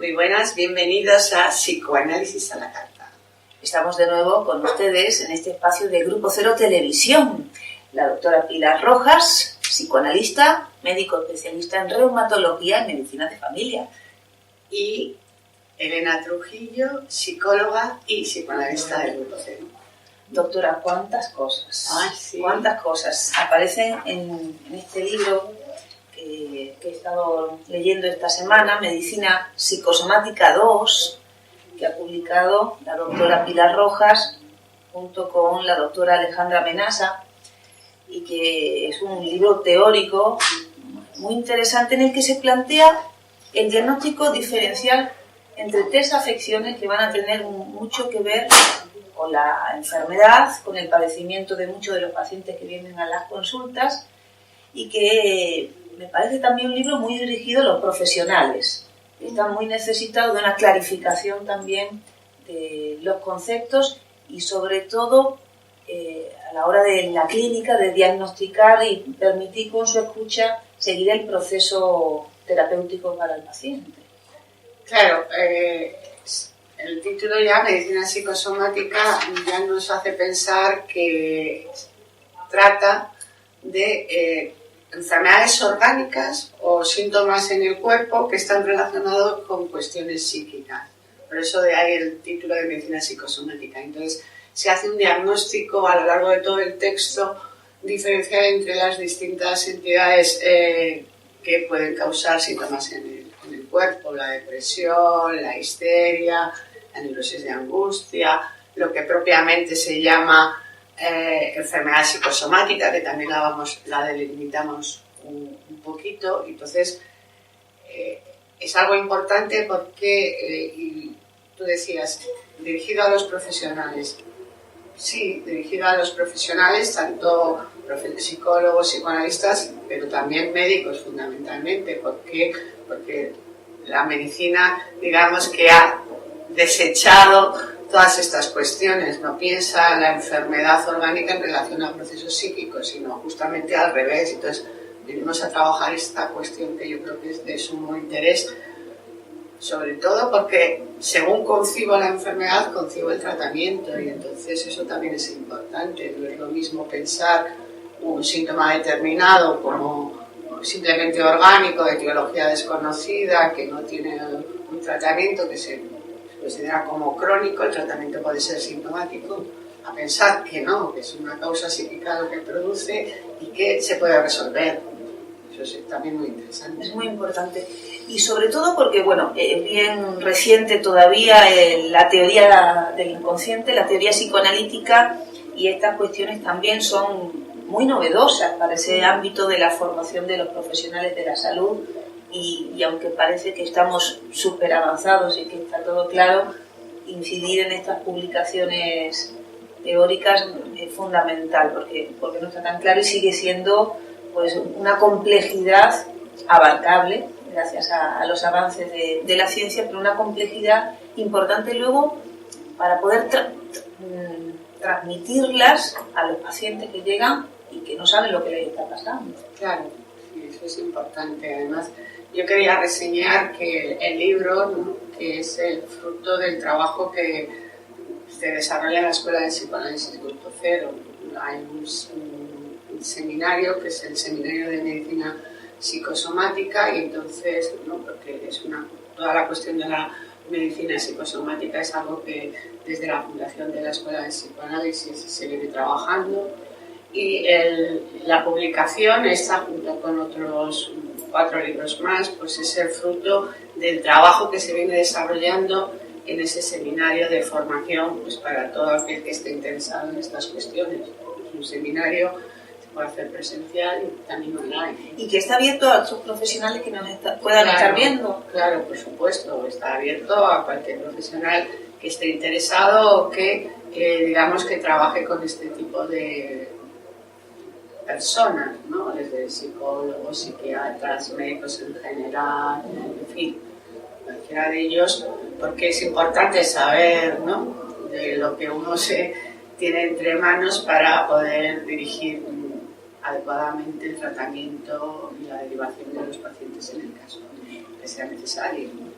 Muy buenas, bienvenidos a Psicoanálisis a la Carta. Estamos de nuevo con ustedes en este espacio de Grupo Cero Televisión. La doctora Pilar Rojas, psicoanalista, médico especialista en reumatología y medicina de familia. Y Elena Trujillo, psicóloga y psicoanalista del Grupo Cero. Doctora, ¿cuántas cosas? Sí. ¿Cuántas cosas aparecen en este libro que he estado leyendo esta semana, Medicina Psicosomática 2, que ha publicado la doctora Pilar Rojas junto con la doctora Alejandra Menasa, y que es un libro teórico muy interesante en el que se plantea el diagnóstico diferencial entre tres afecciones que van a tener mucho que ver con la enfermedad, con el padecimiento de muchos de los pacientes que vienen a las consultas, y que me parece también un libro muy dirigido a los profesionales. Están muy necesitados de una clarificación también de los conceptos y sobre todo a la hora de la clínica de diagnosticar y permitir con su escucha seguir el proceso terapéutico para el paciente. Claro, el título ya, Medicina Psicosomática, ya nos hace pensar que trata de enfermedades orgánicas o síntomas en el cuerpo que están relacionados con cuestiones psíquicas. Por eso de ahí el título de Medicina Psicosomática. Entonces, se hace un diagnóstico a lo largo de todo el texto diferencial entre las distintas entidades que pueden causar síntomas en el cuerpo, la depresión, la histeria, la neurosis de angustia, lo que propiamente se llama enfermedad psicosomática, que también la delimitamos un poquito. Entonces, es algo importante porque, y tú decías, dirigido a los profesionales. Sí, dirigido a los profesionales, tanto psicólogos, psicoanalistas, pero también médicos fundamentalmente, porque la medicina, digamos que ha desechado todas estas cuestiones, no piensa en la enfermedad orgánica en relación a procesos psíquicos, sino justamente al revés. Entonces, venimos a trabajar esta cuestión que yo creo que es de sumo interés, sobre todo porque según concibo la enfermedad, concibo el tratamiento, y entonces eso también es importante. No es lo mismo pensar un síntoma determinado como simplemente orgánico, de etiología desconocida, que no tiene un tratamiento, que se considera como crónico, el tratamiento puede ser sintomático, a pensar que no, que es una causa psíquica lo que produce y que se puede resolver. Eso es también muy interesante. Es muy importante. Y sobre todo porque, bueno, es bien reciente todavía la teoría del inconsciente, la teoría psicoanalítica, y estas cuestiones también son muy novedosas para ese ámbito de la formación de los profesionales de la salud, y aunque parece que estamos súper avanzados y que está todo claro, incidir en estas publicaciones teóricas es fundamental porque no está tan claro y sigue siendo pues una complejidad abarcable gracias a los avances de la ciencia, pero una complejidad importante luego para poder transmitirlas a los pacientes que llegan y que no saben lo que les está pasando. Claro, sí, eso es importante. Además, yo quería reseñar que el libro, ¿no?, que es el fruto del trabajo que se desarrolla en la Escuela de Psicoanálisis Grupo Cero. Hay un seminario que es el Seminario de Medicina Psicosomática, y entonces, ¿no?, porque es toda la cuestión de la medicina psicosomática es algo que desde la fundación de la Escuela de Psicoanálisis se viene trabajando, y la publicación esta, junto con otros 4 libros más, pues es el fruto del trabajo que se viene desarrollando en ese seminario de formación, pues para todo aquel que esté interesado en estas cuestiones. Es un seminario que se puede hacer presencial y también online. Y que está abierto a otros profesionales que nos puedan estar viendo. Claro, por supuesto, está abierto a cualquier profesional que esté interesado o que digamos que trabaje con este tipo de personas, ¿no? Desde psicólogos, psiquiatras, médicos en general, en fin, cualquiera de ellos, porque es importante saber, ¿no?, de lo que uno se tiene entre manos para poder dirigir adecuadamente el tratamiento y la derivación de los pacientes en el caso que sea necesario, ¿no?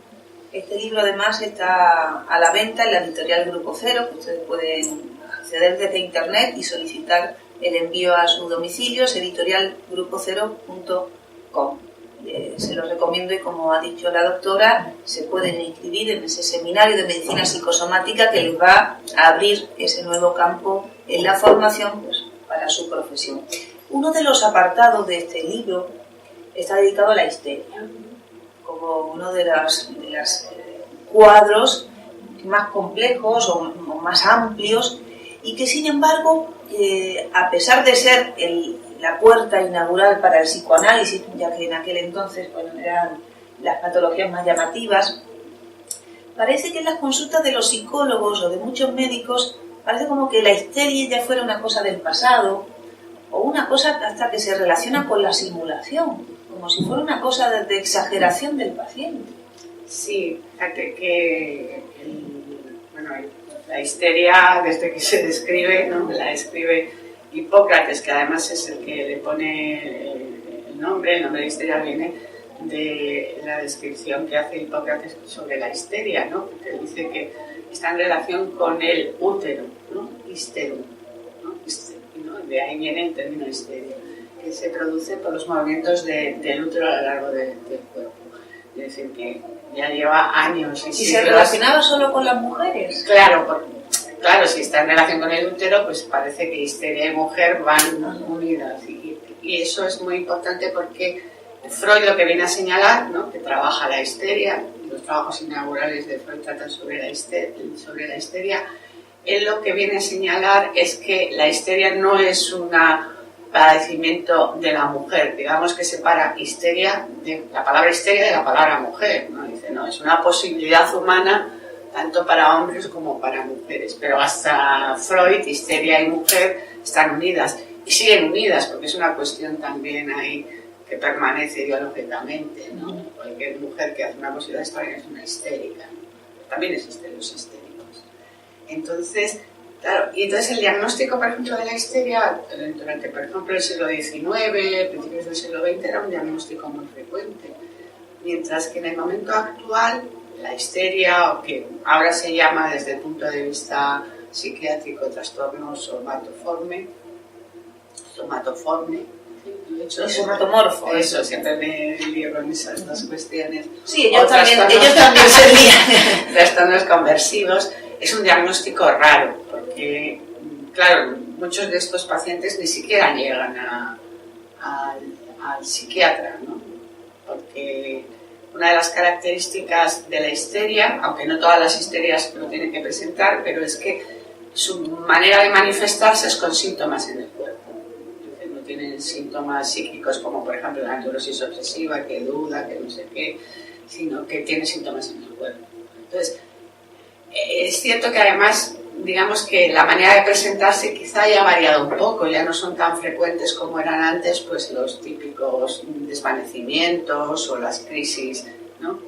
Este libro además está a la venta en la editorial Grupo Cero, que ustedes pueden acceder desde internet y solicitar el envío a su domicilio, es editorialgrupocero.com. Se los recomiendo y, como ha dicho la doctora, se pueden inscribir en ese seminario de medicina psicosomática que les va a abrir ese nuevo campo en la formación, pues, para su profesión. Uno de los apartados de este libro está dedicado a la histeria, como uno de los cuadros más complejos o más amplios, y que sin embargo, a pesar de ser la puerta inaugural para el psicoanálisis, ya que en aquel entonces, bueno, eran las patologías más llamativas, parece que en las consultas de los psicólogos o de muchos médicos parece como que la histeria ya fuera una cosa del pasado, o una cosa hasta que se relaciona con la simulación, como si fuera una cosa de exageración del paciente. Sí, fíjate que la histeria, desde que se describe, ¿no? La describe Hipócrates, que además es el que le pone el nombre de histeria viene de la descripción que hace Hipócrates sobre la histeria, ¿no? Porque dice que está en relación con el útero, ¿no? Histerum, ¿no? ¿no? De ahí viene el término histeria, que se produce por los movimientos del útero a lo largo del cuerpo. Es decir, que ya lleva años. ¿Y se relacionaba solo con las mujeres? Claro, si está en relación con el útero, pues parece que histeria y mujer van unidas. Y eso es muy importante porque Freud lo que viene a señalar, ¿no? Que trabaja la histeria, los trabajos inaugurales de Freud tratan sobre la histeria, él lo que viene a señalar es que la histeria no es un padecimiento de la mujer, digamos que separa histeria de la palabra histeria de la palabra mujer, ¿no? Dice, no, es una posibilidad humana tanto para hombres como para mujeres, pero hasta Freud, histeria y mujer están unidas, y siguen unidas, porque es una cuestión también ahí que permanece ideológicamente, ¿no? Cualquier mujer que hace una cosa extraña es una histérica, ¿no? También existen los histéricos. Entonces, claro, y entonces el diagnóstico, por ejemplo, de la histeria, durante, por ejemplo, el siglo XIX, principios del siglo XX, era un diagnóstico muy frecuente, mientras que en el momento actual, la histeria, o que ahora se llama desde el punto de vista psiquiátrico trastorno somatoforme, somatomorfo. Eso, siempre me lío con esas dos cuestiones. Sí, ellos también se lían. Trastornos conversivos. Es un diagnóstico raro, porque, claro, muchos de estos pacientes ni siquiera llegan al psiquiatra, ¿no? Porque una de las características de la histeria, aunque no todas las histerias lo tienen que presentar, pero es que su manera de manifestarse es con síntomas en el cuerpo. No tienen síntomas psíquicos como, por ejemplo, la neurosis obsesiva, que duda, que no sé qué, sino que tiene síntomas en el cuerpo. Entonces, es cierto que además, digamos que la manera de presentarse quizá haya variado un poco, ya no son tan frecuentes como eran antes, pues los típicos desvanecimientos o las crisis, ¿no?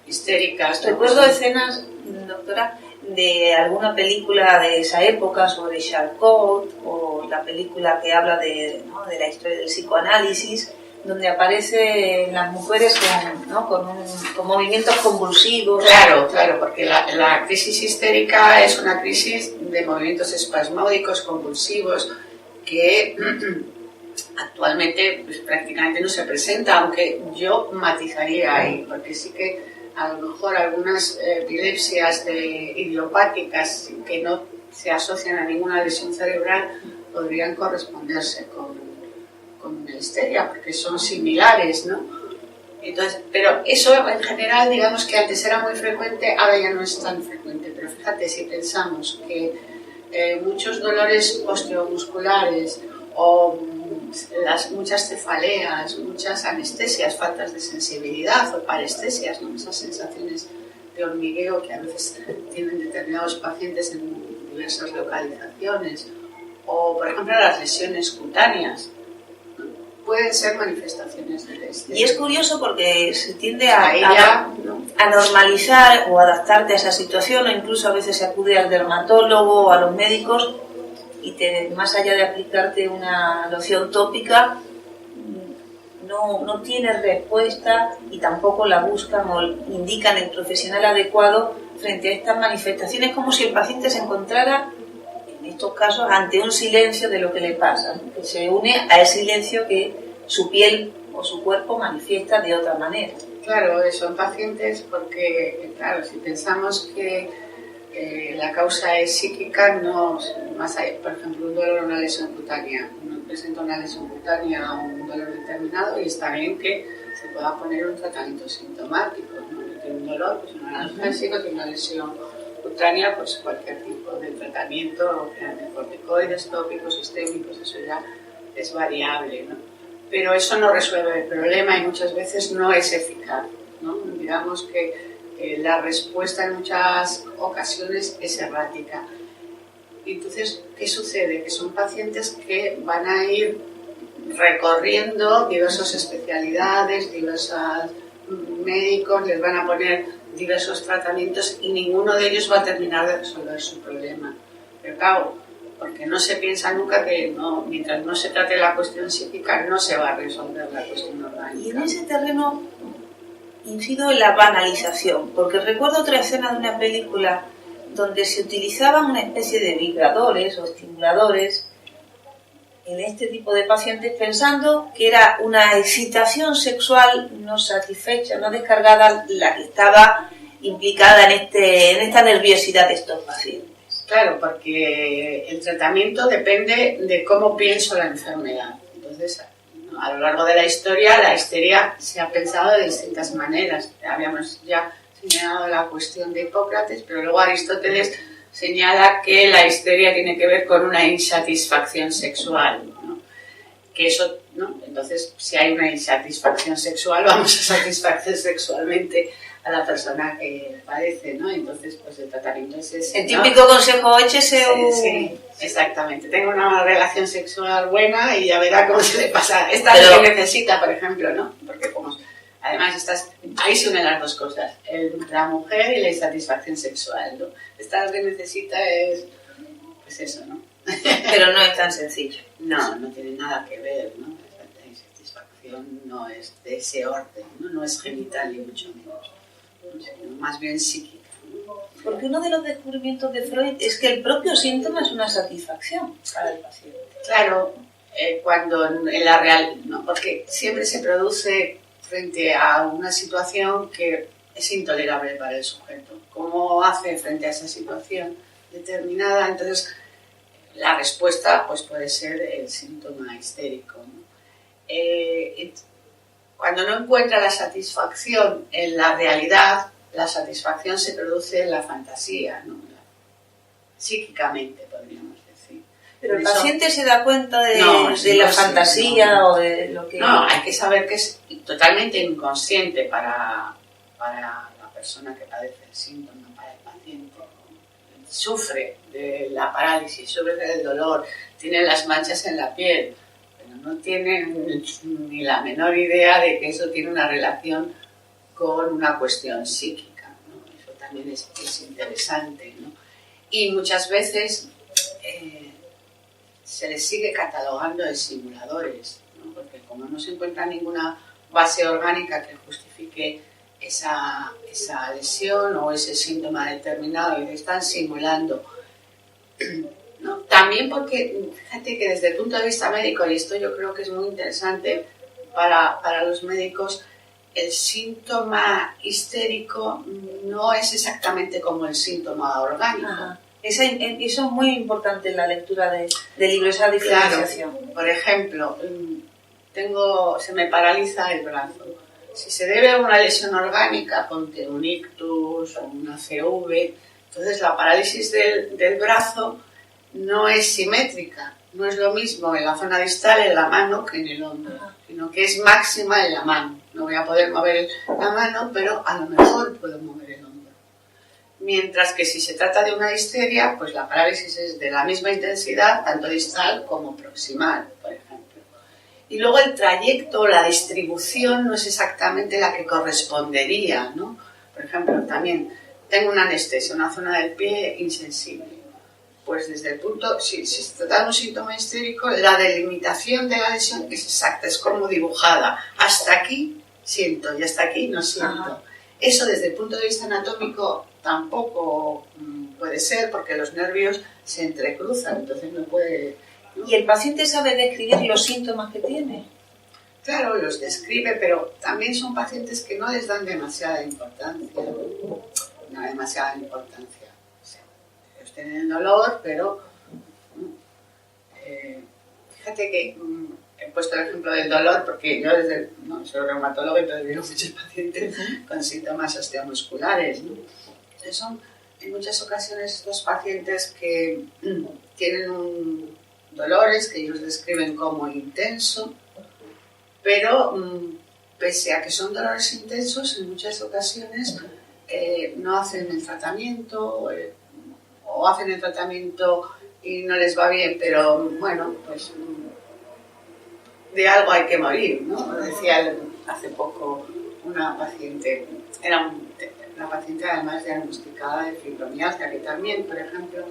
Histéricas. Recuerdo escenas, doctora, de alguna película de esa época sobre Charcot, o la película que habla de la historia del psicoanálisis, donde aparecen las mujeres con movimientos convulsivos. Claro, porque la crisis histérica es una crisis de movimientos espasmódicos, convulsivos, que actualmente pues, prácticamente no se presenta, aunque yo matizaría ahí, porque sí que a lo mejor algunas epilepsias idiopáticas que no se asocian a ninguna lesión cerebral podrían corresponderse con la histeria, porque son similares, ¿no? Entonces, pero eso en general, digamos que antes era muy frecuente, ahora ya no es tan frecuente. Pero fíjate, si pensamos que muchos dolores osteomusculares o muchas cefaleas, muchas anestesias, faltas de sensibilidad o parestesias, ¿no? Esas sensaciones de hormigueo que a veces tienen determinados pacientes en diversas localizaciones, o por ejemplo las lesiones cutáneas, pueden ser manifestaciones de la histeria. Y es curioso porque se tiende a normalizar o adaptarte a esa situación, o incluso a veces se acude al dermatólogo o a los médicos y más allá de aplicarte una loción tópica, no tiene respuesta y tampoco la buscan o indican el profesional adecuado frente a estas manifestaciones, como si el paciente se encontrara, en estos casos, ante un silencio de lo que le pasa, ¿no? Que se une al silencio que su piel o su cuerpo manifiesta de otra manera. Claro, son pacientes porque, claro, si pensamos que la causa es psíquica, no más allá, por ejemplo, un dolor o una lesión cutánea. Uno presenta una lesión cutánea o un dolor determinado y está bien que se pueda poner un tratamiento sintomático, ¿no? Tiene un dolor, pues un analgésico, tiene una lesión cutánea, pues cualquier tipo de tratamiento, corticoides, tópicos, sistémicos, eso ya es variable, ¿no? Pero eso no resuelve el problema y muchas veces no es eficaz, ¿no? Digamos que la respuesta en muchas ocasiones es errática. Entonces, ¿qué sucede? Que son pacientes que van a ir recorriendo diversas especialidades, diversos médicos, les van a poner diversos tratamientos y ninguno de ellos va a terminar de resolver su problema. Pero claro, porque no se piensa nunca que mientras no se trate la cuestión psíquica no se va a resolver la cuestión orgánica. Y en ese terreno incido en la banalización, porque recuerdo otra escena de una película donde se utilizaban una especie de vibradores o estimuladores en este tipo de pacientes pensando que era una excitación sexual no satisfecha, no descargada, la que estaba implicada en esta nerviosidad de estos pacientes. Claro, porque el tratamiento depende de cómo pienso la enfermedad. Entonces, a lo largo de la historia, la histeria se ha pensado de distintas maneras. Habíamos ya señalado la cuestión de Hipócrates, pero luego Aristóteles señala que la histeria tiene que ver con una insatisfacción sexual, ¿no? Que eso, ¿no? Entonces, si hay una insatisfacción sexual, vamos a satisfacer sexualmente a la persona que padece, ¿no? Entonces, pues el tratamiento es ese, el típico consejo HSU. Sí, exactamente. Tengo una relación sexual buena y ya verá cómo se le pasa. Esta es lo que necesita, por ejemplo, ¿no? Porque como además ahí se unen las dos cosas, la mujer y la insatisfacción sexual, ¿no? Esta lo que necesita es, pues eso, ¿no? Pero no es tan sencillo. No tiene nada que ver, ¿no? La insatisfacción no es de ese orden, no es genital ni mucho menos, sino más bien psíquica. Porque uno de los descubrimientos de Freud es que el propio síntoma es una satisfacción para el paciente. Claro, cuando en la real, ¿no? Porque siempre se produce frente a una situación que es intolerable para el sujeto. ¿Cómo hace frente a esa situación determinada? Entonces, la respuesta pues, puede ser el síntoma histérico, ¿no? Cuando no encuentra la satisfacción en la realidad, la satisfacción se produce en la fantasía, ¿no? Psíquicamente, podríamos decir. Pero el paciente se da cuenta de la fantasía o de lo que... No, hay que saber que es totalmente inconsciente para la persona que padece el síntoma, para el paciente. Sufre de la parálisis, sufre del dolor, tiene las manchas en la piel, pero no tiene ni la menor idea de que eso tiene una relación con una cuestión psíquica, ¿no? Eso también es interesante, ¿no? Y muchas veces se les sigue catalogando de simuladores, ¿no? Porque como no se encuentra ninguna base orgánica que justifique esa lesión o ese síntoma determinado y están simulando, ¿no? También porque, fíjate que desde el punto de vista médico, y esto yo creo que es muy interesante para los médicos, el síntoma histérico no es exactamente como el síntoma orgánico. Ajá. Eso es muy importante en la lectura del libro, esa diferenciación. Claro. Por ejemplo, se me paraliza el brazo. Si se debe a una lesión orgánica, ponte un ictus o una CV, entonces la parálisis del brazo no es simétrica. No es lo mismo en la zona distal, en la mano, que en el hombro, sino que es máxima en la mano. No voy a poder mover la mano, pero a lo mejor puedo mover el hombro. Mientras que si se trata de una histeria, pues la parálisis es de la misma intensidad, tanto distal como proximal, por ejemplo. Y luego el trayecto, la distribución no es exactamente la que correspondería, ¿no? Por ejemplo, también tengo una anestesia, una zona del pie insensible. pues desde el punto, si se trata de un síntoma histérico, la delimitación de la lesión es exacta, es como dibujada. Hasta aquí siento y hasta aquí no siento. Ajá. Eso desde el punto de vista anatómico tampoco puede ser, porque los nervios se entrecruzan, entonces no puede... ¿no? ¿Y el paciente sabe describir los síntomas que tiene? Claro, los describe, pero también son pacientes que no les dan demasiada importancia. No demasiada importancia. O sea, ellos tienen dolor, pero... fíjate que he puesto el ejemplo del dolor porque yo soy reumatólogo, entonces veo muchos pacientes con síntomas osteomusculares, ¿no? Entonces son en muchas ocasiones estos pacientes que tienen dolores que ellos describen como intenso, pero pese a que son dolores intensos, en muchas ocasiones no hacen el tratamiento o hacen el tratamiento y no les va bien, pero bueno, pues de algo hay que morir, ¿no? Decía hace poco una paciente, era una paciente además diagnosticada de fibromialgia, que también, por ejemplo,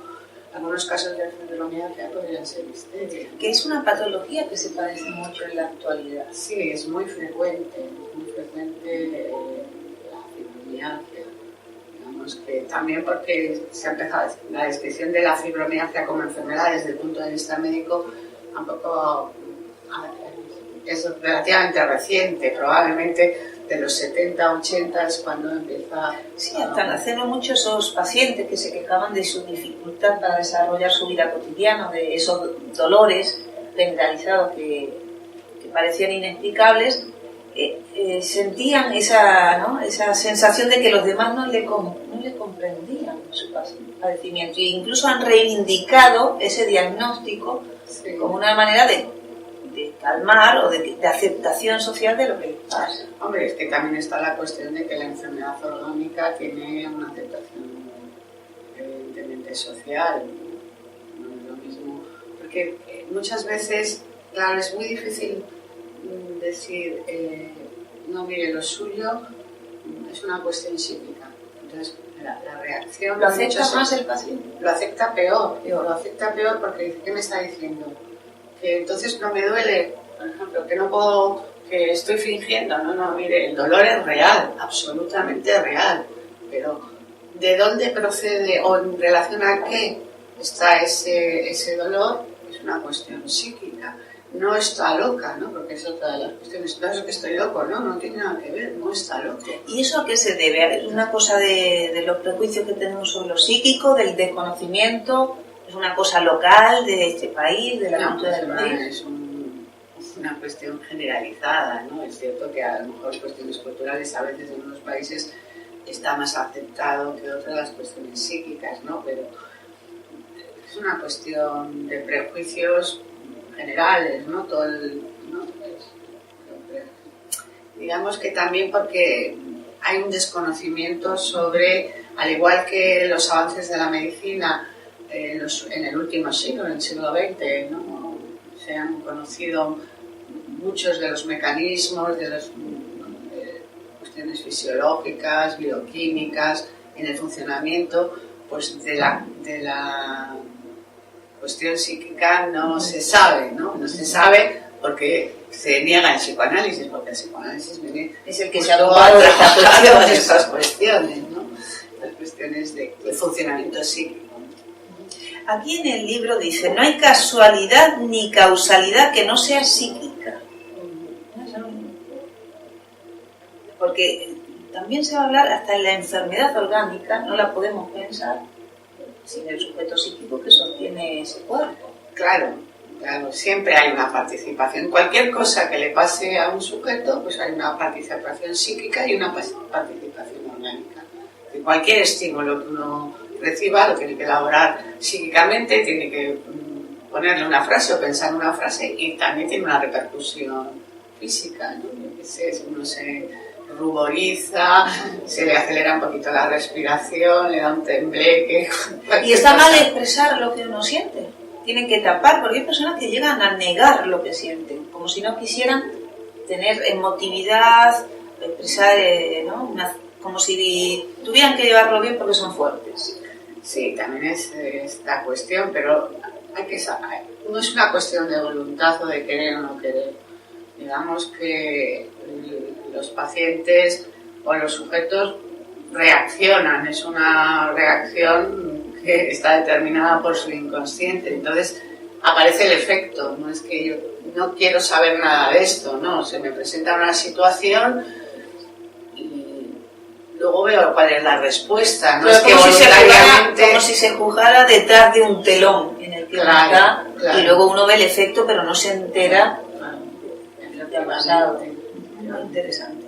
algunos casos de fibromialgia podrían ser histeria. Que es una patología que se padece mucho en la actualidad. Sí, es muy frecuente la fibromialgia. Digamos que también porque se ha empezado la descripción de la fibromialgia como enfermedad desde el punto de vista médico, tampoco es relativamente reciente, probablemente de los 70, 80 es cuando empieza... Sí, hasta hace no mucho esos pacientes que se quejaban de su dificultad para desarrollar su vida cotidiana, de esos dolores generalizados que parecían inexplicables, sentían esa sensación de que los demás no le comprendían su padecimiento, e incluso han reivindicado ese diagnóstico como una manera de calmar o de aceptación social de lo que les pasa. Hombre, es que también está la cuestión de que la enfermedad orgánica tiene una aceptación evidentemente social, no es lo mismo, porque muchas veces, claro, es muy difícil decir, no, mire, lo suyo es una cuestión psíquica, entonces la reacción... ¿Lo acepta más el paciente? Lo acepta peor, lo acepta peor porque dice, ¿qué me está diciendo? Que entonces no me duele, por ejemplo, que no puedo, que estoy fingiendo, no, mire, el dolor es real, absolutamente real, pero ¿de dónde procede o en relación a qué está ese dolor? Es una cuestión psíquica, no está loca, ¿no? Porque es otra de las cuestiones, no es que estoy loco, no tiene nada que ver, no está loco. ¿Y eso a qué se debe? ¿Una cosa de los prejuicios que tenemos sobre lo psíquico, del desconocimiento? ¿Es una cosa local de este país, de la cultura del país? Es una cuestión generalizada, ¿no? Es cierto que a lo mejor cuestiones culturales a veces en unos países está más aceptado que otras las cuestiones psíquicas, ¿no? Pero es una cuestión de prejuicios generales, ¿no? Digamos que también porque hay un desconocimiento sobre, al igual que los avances de la medicina, en el último siglo, en el siglo XX, ¿no? Se han conocido muchos de los mecanismos, de cuestiones fisiológicas, bioquímicas, en el funcionamiento, pues de la cuestión psíquica no se sabe, ¿no? No se sabe porque se niega el psicoanálisis, porque el psicoanálisis es el que se ha ocupado de estas cuestiones, ¿no? Las cuestiones de funcionamiento psíquico. Aquí en el libro dice, no hay casualidad ni causalidad que no sea psíquica. Porque también se va a hablar hasta en la enfermedad orgánica, no la podemos pensar sin el sujeto psíquico que sostiene ese cuerpo. Claro, siempre hay una participación. Cualquier cosa que le pase a un sujeto, pues hay una participación psíquica y una participación orgánica. De cualquier estímulo que uno reciba lo tiene que elaborar psíquicamente, tiene que ponerle una frase o pensar una frase y también tiene una repercusión física, ¿no? Uno se ruboriza, se le acelera un poquito la respiración, le da un tembleque. Y está mal expresar lo que uno siente. Tienen que tapar, porque hay personas que llegan a negar lo que sienten, como si no quisieran tener emotividad, expresar, ¿no? Como si tuvieran que llevarlo bien porque son fuertes. Sí, también es esta cuestión, pero hay que saber, no es una cuestión de voluntad o de querer o no querer. Digamos que los pacientes o los sujetos reaccionan, es una reacción que está determinada por su inconsciente, entonces aparece el efecto, no es que yo no quiero saber nada de esto, no, se me presenta una situación y luego veo cuál es la respuesta, no pero es que voluntariamente... como si se juzgara detrás de un telón en el que uno está, y luego uno ve el efecto pero no se entera de lo que ha pasado. Muy interesante.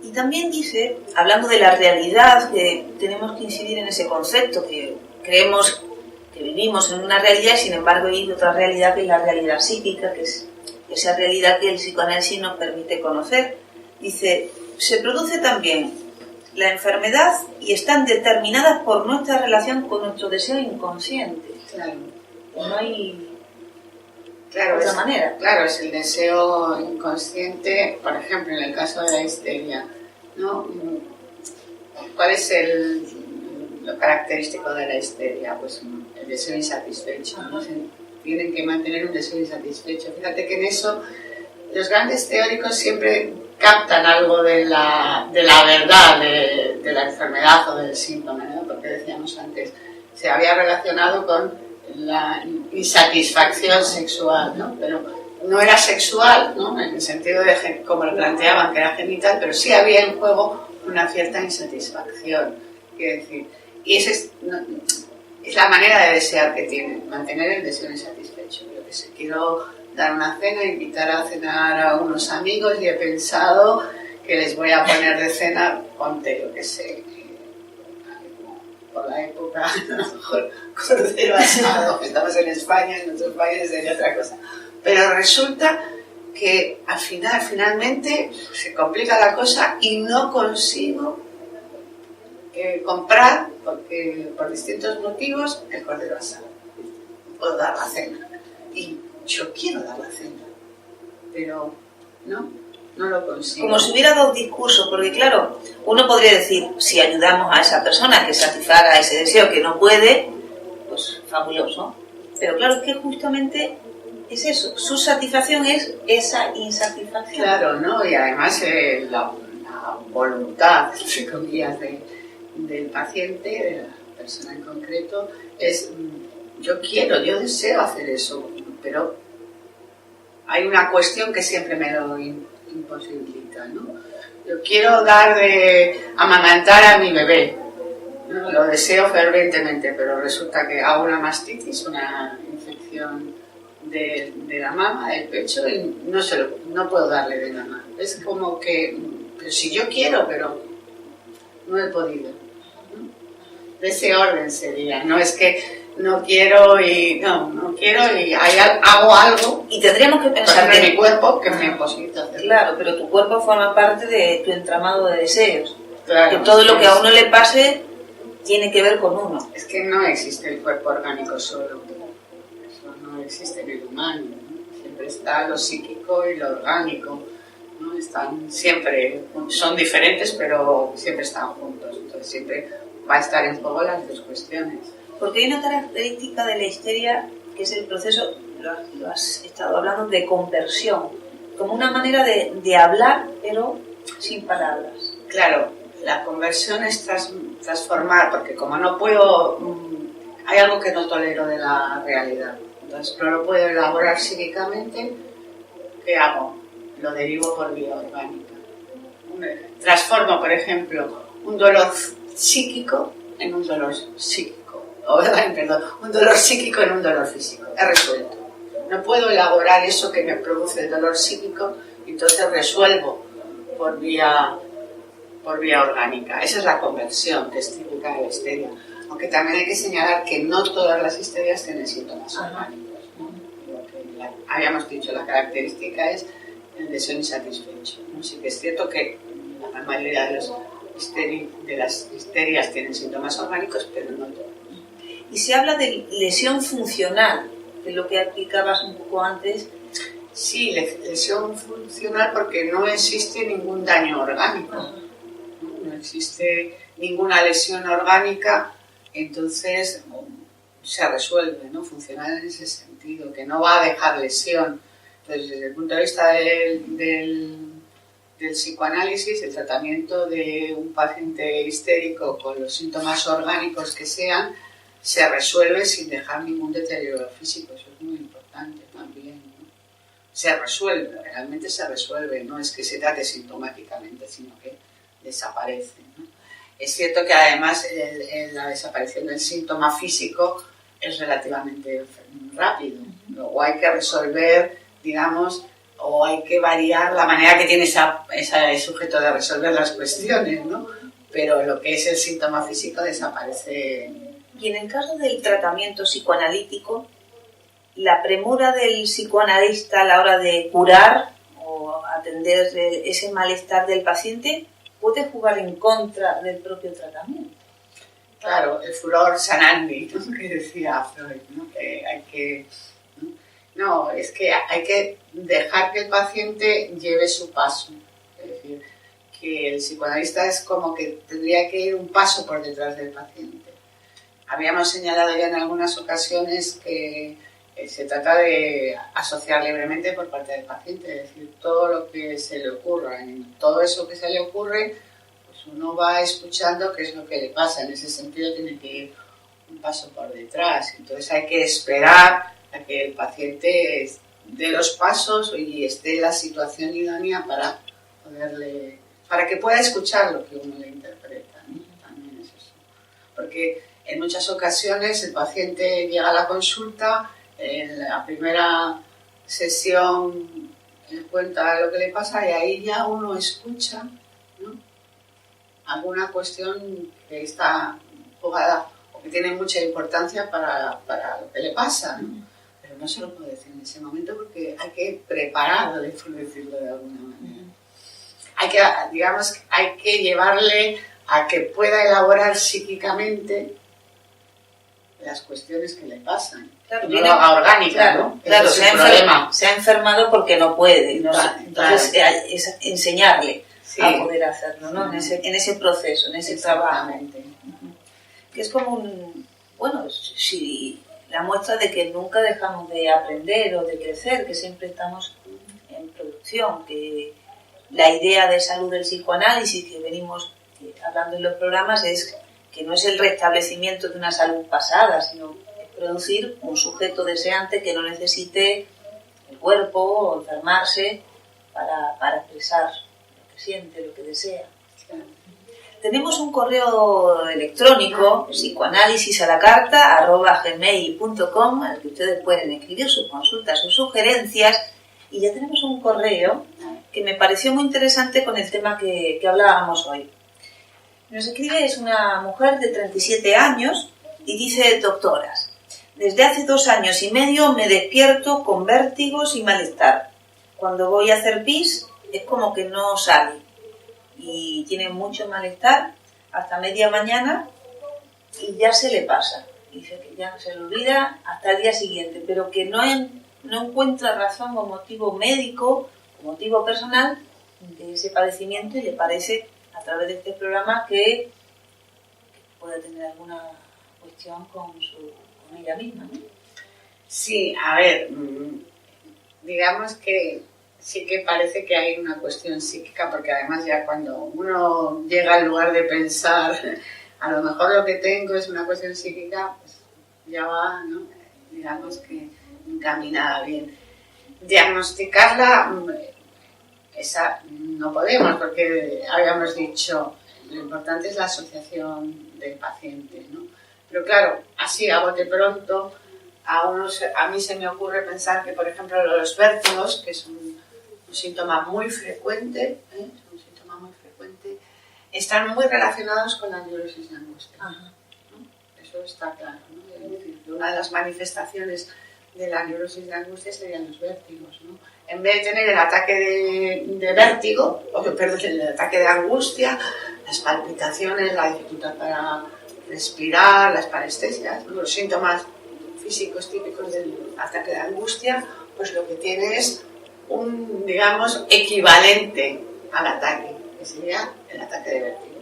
Y también dice, hablando de la realidad, que tenemos que incidir en ese concepto, que creemos que vivimos en una realidad y sin embargo hay otra realidad que es la realidad psíquica, que es esa realidad que el psicoanálisis nos permite conocer. Dice, se produce también la enfermedad y están determinadas por nuestra relación con nuestro deseo inconsciente. Claro. No hay otra manera. Claro, es el deseo inconsciente, por ejemplo, en el caso de la histeria, ¿no? ¿Cuál es lo característico de la histeria? Pues el deseo insatisfecho, ¿no? Tienen que mantener un deseo insatisfecho. Fíjate que en eso los grandes teóricos siempre captan algo de la verdad de la enfermedad o del síntoma, ¿no? Porque decíamos antes, se había relacionado con la insatisfacción sexual, ¿no? Pero no era sexual, ¿no? En el sentido de como lo planteaban, que era genital, pero sí había en juego una cierta insatisfacción, quiero decir, y esa es la manera de desear que tiene, mantener el deseo insatisfecho. Yo que sé, quiero dar una cena, invitar a cenar a unos amigos y he pensado que les voy a poner de cena, ponte, yo que sé, por la época, a lo mejor cordero asado, estamos en España, en otros países sería otra cosa. Pero resulta que finalmente se complica la cosa y no consigo comprar, porque por distintos motivos, el cordero asado. Puedo dar la cena. Y yo quiero dar la cena, pero no lo consigo. Como si hubiera dos discursos, porque claro, uno podría decir, si ayudamos a esa persona que satisfaga ese deseo que no puede, pues fabuloso. Pero claro, es que justamente es eso, su satisfacción es esa insatisfacción. Claro, ¿no? Y además la voluntad, entre comillas, del paciente, de la persona en concreto, es yo deseo hacer eso, pero hay una cuestión que siempre me lo imposibilita, ¿no? Yo quiero dar de amamantar a mi bebé, ¿no? Lo deseo fervientemente, pero resulta que hago una mastitis, una infección de la mama, del pecho, y no puedo darle de mamá. Es como que, pero si yo quiero, pero no he podido, ¿no? De ese orden sería, no es que no quiero y hago algo y tendríamos que pensar que mi cuerpo que me imposibilita hacerlo. Claro, pero tu cuerpo forma parte de tu entramado de deseos. Claro, que todo lo que a uno le pase tiene que ver con uno. Es que no existe el cuerpo orgánico solo, eso no existe en el humano, ¿no? Siempre está lo psíquico y lo orgánico, ¿no? Están siempre, son diferentes pero siempre están juntos, entonces siempre va a estar en juego las dos cuestiones. Porque hay una característica de la histeria que es el proceso, lo has estado hablando, de conversión, como una manera de hablar, pero sin palabras. Claro, la conversión es transformar, porque como no puedo, hay algo que no tolero de la realidad, entonces no lo puedo elaborar psíquicamente, ¿qué hago? Lo derivo por vía orgánica. Transformo, por ejemplo, un dolor psíquico en un dolor psíquico. Un dolor psíquico en un dolor físico. He resuelto. No puedo elaborar eso que me produce el dolor psíquico, entonces resuelvo por vía orgánica. Esa es la conversión que es típica de la histeria. Aunque también hay que señalar que no todas las histerias tienen síntomas orgánicos, ¿no? Lo que habíamos dicho, la característica es el deseo insatisfecho, ¿no? Sí que es cierto que la mayoría de las histerias tienen síntomas orgánicos, pero no todas. Y se habla de lesión funcional, que es lo que explicabas un poco antes. Sí, lesión funcional porque no existe ningún daño orgánico. No existe ninguna lesión orgánica entonces se resuelve, ¿no? Funcional en ese sentido, que no va a dejar lesión. Entonces, desde el punto de vista del psicoanálisis, el tratamiento de un paciente histérico con los síntomas orgánicos que sean, se resuelve sin dejar ningún deterioro físico. Eso es muy importante también, ¿no? Se resuelve, realmente se resuelve, no es que se trate sintomáticamente, sino que desaparece, ¿no? Es cierto que además la desaparición del síntoma físico es relativamente rápido. Luego hay que resolver, digamos, o hay que variar la manera que tiene ese sujeto de resolver las cuestiones, ¿no? Pero lo que es el síntoma físico desaparece. Y en el caso del tratamiento psicoanalítico, la premura del psicoanalista a la hora de curar o atender ese malestar del paciente puede jugar en contra del propio tratamiento. Claro, el furor sanandi, ¿no? Que decía Freud, ¿no? Que hay que... No, es que hay que dejar que el paciente lleve su paso. Es decir, que el psicoanalista es como que tendría que ir un paso por detrás del paciente. Habíamos señalado ya en algunas ocasiones que se trata de asociar libremente por parte del paciente, es decir, todo lo que se le ocurra, en todo eso que se le ocurre, pues uno va escuchando qué es lo que le pasa. En ese sentido tiene que ir un paso por detrás. Entonces hay que esperar a que el paciente dé los pasos y esté en la situación idónea para que pueda escuchar lo que uno le interpreta, ¿no? También es eso. Porque en muchas ocasiones el paciente llega a la consulta, en la primera sesión cuenta lo que le pasa y ahí ya uno escucha, ¿no? Alguna cuestión que está jugada o que tiene mucha importancia para lo que le pasa, ¿no? Pero no se lo puede decir en ese momento porque hay que prepararle, por decirlo de alguna manera. Hay que llevarle a que pueda elaborar psíquicamente las cuestiones que le pasan. Claro, no lo haga orgánica, claro, ¿no? Claro, problema. Se ha enfermado porque no puede. ¿No? Claro, entonces, es enseñarle a poder hacerlo, ¿no? Sí. En ese proceso, en ese trabajo. Que es como la muestra de que nunca dejamos de aprender o de crecer, que siempre estamos en producción, que la idea de salud del psicoanálisis que venimos hablando en los programas es que no es el restablecimiento de una salud pasada, sino producir un sujeto deseante que no necesite el cuerpo o enfermarse para expresar lo que siente, lo que desea. Tenemos un correo electrónico, psicoanálisisalacarta@gmail.com, al que ustedes pueden escribir sus consultas, sus sugerencias, y ya tenemos un correo que me pareció muy interesante con el tema que hablábamos hoy. Nos escribe, es una mujer de 37 años y dice: doctoras, desde hace 2 años y medio me despierto con vértigos y malestar. Cuando voy a hacer pis es como que no sale y tiene mucho malestar hasta media mañana y ya se le pasa. Dice que ya se le olvida hasta el día siguiente, pero que no encuentra razón o motivo médico o motivo personal de ese padecimiento y le parece, a través de este programa, que puede tener alguna cuestión con ella misma, ¿no? Sí, a ver, digamos que sí que parece que hay una cuestión psíquica, porque además ya cuando uno llega al lugar de pensar, a lo mejor lo que tengo es una cuestión psíquica, pues ya va, ¿no? Digamos que encaminada bien. Diagnosticarla, esa no podemos, porque habíamos dicho, lo importante es la asociación del paciente, ¿no? Pero claro, así a bote pronto, a mí se me ocurre pensar que, por ejemplo, los vértigos, que es un síntoma muy frecuente, están muy relacionados con la neurosis de angustia. ¿No? Eso está claro, ¿no? Es decir, que una de las manifestaciones de la neurosis de angustia serían los vértigos, ¿no? En vez de tener el ataque de vértigo, el ataque de angustia, las palpitaciones, la dificultad para respirar, las parestesias, los síntomas físicos típicos del ataque de angustia, pues lo que tiene es un, digamos, equivalente al ataque, que sería el ataque de vértigo.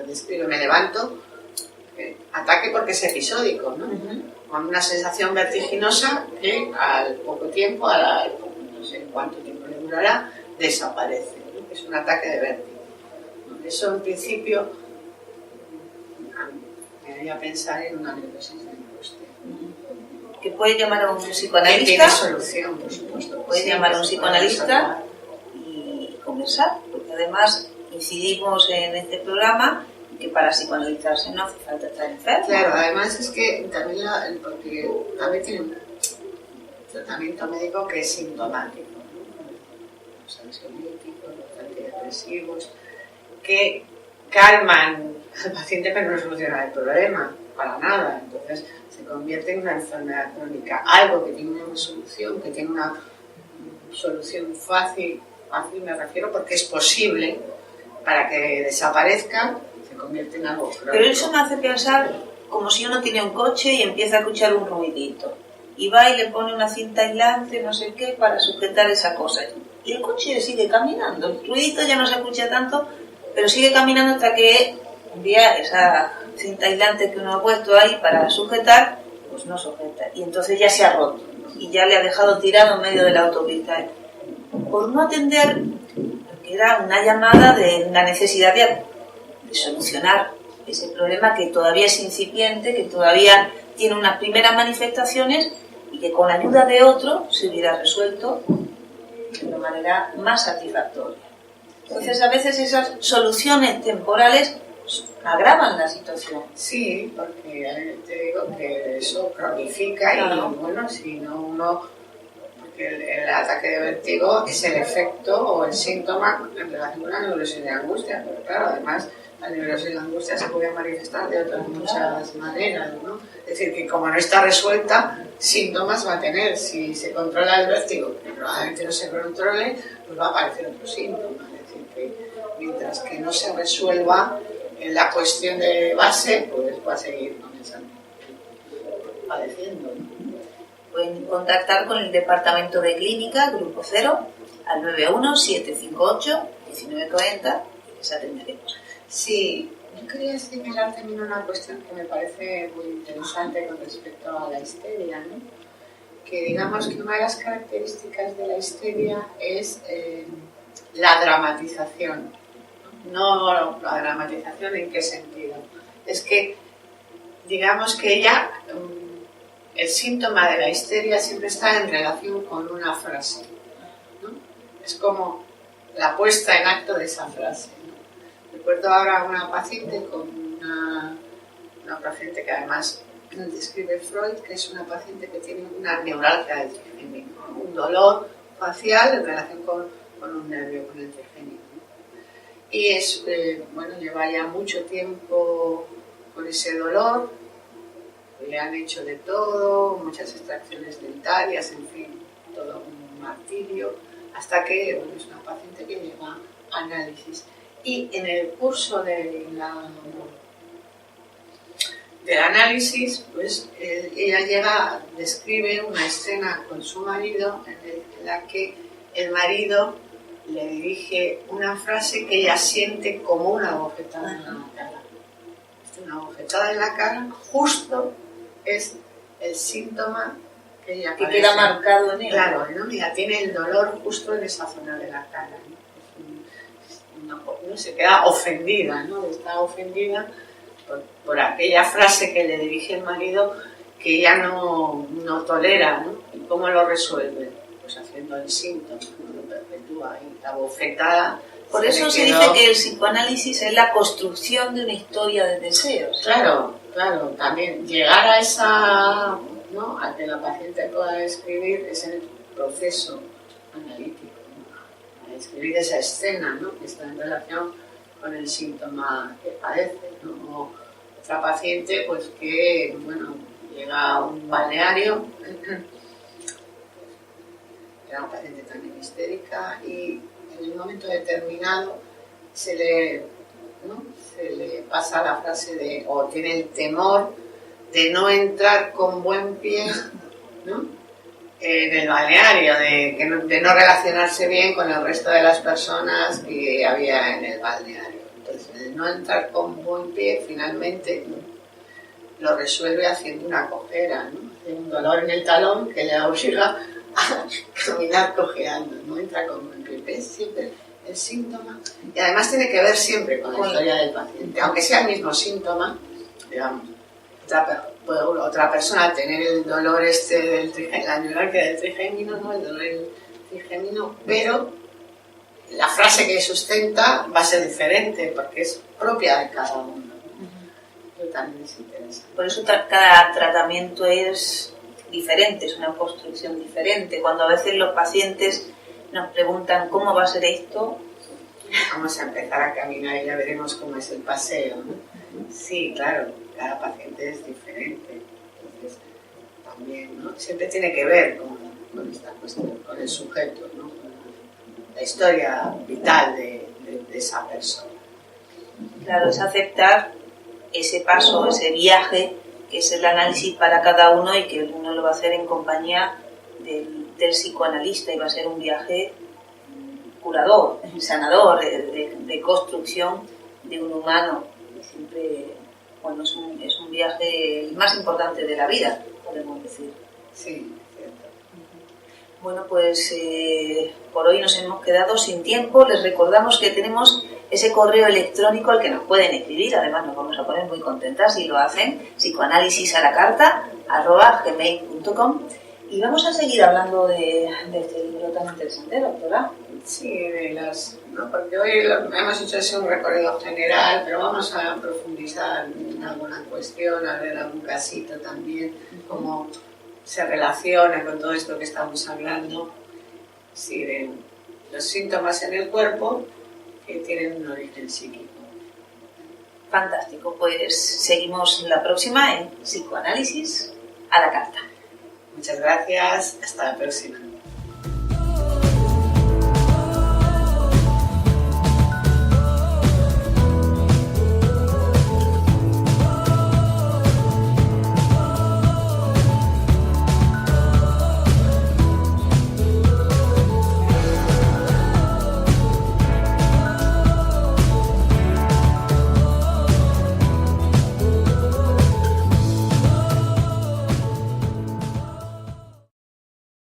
Describo, me levanto Ataque porque es episódico, ¿no? Con una sensación vertiginosa que al poco tiempo, no sé cuánto tiempo le durará, desaparece, ¿no? Es un ataque de vértigo. Eso en principio me haría pensar en una neurosis de angustia. Que puede llamar a un psicoanalista. Tiene solución, por supuesto. Puede llamar a un psicoanalista y conversar, porque además incidimos en este programa que para psicoanalizarse no hace falta estar enfermo. Claro, además es que también porque también tiene un tratamiento médico que es sintomático, ¿no? Los ansiolíticos, los antidepresivos, que calman al paciente pero no solucionan el problema, para nada. Entonces se convierte en una enfermedad crónica, algo que tiene una solución, que tiene una solución fácil me refiero porque es posible para que desaparezca, se convierte en algo crónico. Pero eso me hace pensar como si uno tiene un coche y empieza a escuchar un ruidito y va y le pone una cinta aislante, no sé qué, para sujetar esa cosa y el coche sigue caminando, el ruidito ya no se escucha tanto, pero sigue caminando hasta que un día esa cinta aislante que uno ha puesto ahí para sujetar, pues no sujeta y entonces ya se ha roto y ya le ha dejado tirado en medio de la autopista por no atender que era una llamada de la necesidad de solucionar ese problema que todavía es incipiente, que todavía tiene unas primeras manifestaciones y que con la ayuda de otro se hubiera resuelto de una manera más satisfactoria. Entonces a veces esas soluciones temporales agravan la situación. Sí, porque te digo que eso cronifica y bueno, si no uno... El ataque de vértigo es el efecto o el síntoma en relación con la neurosis de angustia, pero claro, además la neurosis de angustia se puede manifestar de otras muchas maneras, ¿no? Es decir, que como no está resuelta, síntomas va a tener. Si se controla el vértigo, que probablemente no se controle, pues va a aparecer otro síntoma. Es decir, que mientras que no se resuelva la cuestión de base, pues va a seguir padeciendo, ¿no? Pueden contactar con el Departamento de Clínica, Grupo 0, al 91-758-1940 y les atenderemos. Sí, yo quería señalar también una cuestión que me parece muy interesante con respecto a la histeria, ¿no? Que digamos que una de las características de la histeria es la dramatización. No la dramatización, ¿en qué sentido? Es que digamos que ella... el síntoma de la histeria siempre está en relación con una frase, ¿no? Es como la puesta en acto de esa frase, ¿no? Recuerdo ahora una paciente una paciente que además describe Freud, que es una paciente que tiene una neuralgia del trigémino, ¿no? Un dolor facial en relación con un nervio, con el trigémino, ¿no? Y es, lleva ya mucho tiempo con ese dolor. Le han hecho de todo, muchas extracciones dentarias, en fin, todo un martirio, hasta que es una paciente que lleva análisis. Y en el curso del análisis, pues ella describe una escena con su marido en la que el marido le dirige una frase que ella siente como una bofetada en la cara. Una bofetada en la cara, justo es el síntoma que ella que queda marcado en él. Claro, ¿no? Ella tiene el dolor justo en esa zona de la cara, ¿no? No se queda ofendida, ¿no? Está ofendida por aquella frase que le dirige el marido que ella no tolera, ¿no? ¿Y cómo lo resuelve? Pues haciendo el síntoma, ¿no? Lo perpetúa y la bofetada. Por eso se dice que el psicoanálisis es la construcción de una historia de deseos. Claro, también llegar a esa, ¿no? A que la paciente pueda escribir ese proceso analítico, ¿no? A escribir esa escena, ¿no? Que está en relación con el síntoma que padece, ¿no? O otra paciente, pues que, llega a un balneario, era una paciente también histérica y en un momento determinado se le pasa la frase o tiene el temor de no entrar con buen pie, ¿no? En el balneario, de no relacionarse bien con el resto de las personas que había en el balneario. Entonces, de no entrar con buen pie, finalmente, ¿no? lo resuelve haciendo una cojera, ¿no? Hace un dolor en el talón que le obliga a caminar cojeando, ¿no? Entra como en gripe, siempre el síntoma. Y además tiene que ver siempre con la historia del paciente, aunque sea el mismo síntoma, digamos. Puede otra persona tener el dolor la neuralgia del trigémino, ¿no? El dolor del trigémino, pero la frase que sustenta va a ser diferente porque es propia de cada uno, ¿no? Eso también es interesante. Por eso cada tratamiento es diferente, es una construcción diferente. Cuando a veces los pacientes nos preguntan cómo va a ser esto, vamos a empezar a caminar y ya veremos cómo es el paseo, ¿no? Sí, claro, cada paciente es diferente. Entonces, también, ¿no? Siempre tiene que ver con esta cuestión, con el sujeto, ¿no? Con la historia vital de esa persona. Claro, es aceptar ese paso, ese viaje, que es el análisis para cada uno y que uno lo va a hacer en compañía del psicoanalista y va a ser un viaje curador, sanador, de construcción de un humano. Siempre, bueno, es un viaje el más importante de la vida, podemos decir. Sí, cierto. Bueno, pues por hoy nos hemos quedado sin tiempo. Les recordamos que tenemos ese correo electrónico al que nos pueden escribir. Además, nos vamos a poner muy contentas si lo hacen, psicoanalisisalacarta@gmail.com. Y vamos a seguir hablando de este libro tan interesante, doctora. Sí, ¿no? Porque hoy hemos hecho así un recorrido general, pero vamos a profundizar en alguna cuestión, a ver algún casito también, cómo se relaciona con todo esto que estamos hablando. Sí, de los síntomas en el cuerpo que tienen un origen psíquico. Fantástico, pues seguimos la próxima en Psicoanálisis a la Carta. Muchas gracias, hasta la próxima.